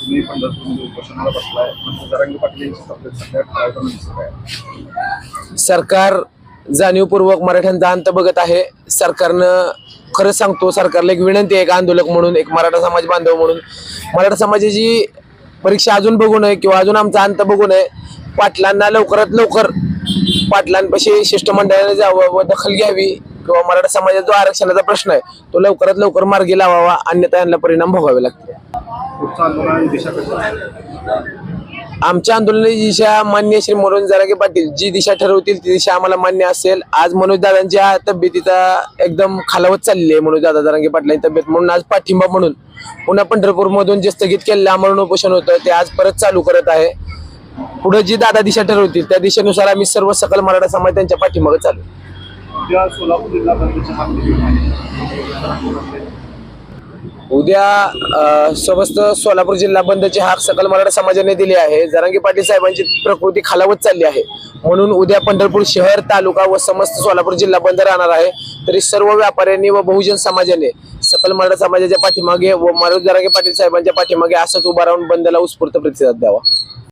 तुम्ही पंढरपूरमध्ये उपोषणाला बसलाय, पण जरांगे पाटील यांची तब्येत सध्या ठळावताना दिसत आहे. सरकार जाणीवपूर्वक मराठ्यांचा अंत बघत आहे. सरकारनं खरंच सांगतो, सरकारला एक विनंती आहे, एक आंदोलक म्हणून, एक मराठा समाज बांधव म्हणून, मराठा समाजाची परीक्षा अजून बघू नये किंवा अजून आमचा अंत बघू नये. पाटलांना लवकरात लवकर पाटलांपाशी शिष्टमंडळाने जावं व दखल घ्यावी किंवा मराठा समाजाचा जो आरक्षणाचा प्रश्न आहे तो लवकरात लवकर मार्गी लावावा, अन्यथा यांना परिणाम भोगावे लागतील. पुढचं आंदोलन दिशा कशी आहे? आमच्या आंदोलनाची दिशा मान्य श्री मनोज जरांगे पाटील जी दिशा ठरवतील ती दिशा आम्हाला मान्य असेल. आज मनोज दादांच्या तब्येतीचा एकदम खालावत चालली आहे, मनोज दादा जरांगे पाटलांची तब्येत, म्हणून आज पाठिंबा म्हणून पुन्हा पंढरपूरमधून जे स्थगित केलेलं आमरण उपोषण होतं ते आज परत चालू करत आहे. पुढे जी दादा दिशा ठरवतील त्या दिशेनुसार आम्ही सर्व सकल मराठा समाज त्यांच्या पाठीमागे चालू. उद्या सोलापूर जिल्हा बंदची मागणी आहे. उद्या समस्त सोलापूर जिल्हा बंदची हाक सकल मराठा समाजाने दिली आहे. जरांगे पाटील साहेबांची प्रकृती खालावत चालली आहे, म्हणून उद्या पंढरपूर शहर, तालुका व समस्त सोलापूर जिल्हा बंद राहणार आहे. तरी सर्व व्यापाऱ्यांनी व बहुजन समाजाने सकल मराठा समाजाच्या पाठीमागे व मनोज जरांगे पाटील साहेबांच्या पाठीमागे असंच उभा राहून बंदला उत्स्फूर्त प्रतिसाद द्यावा.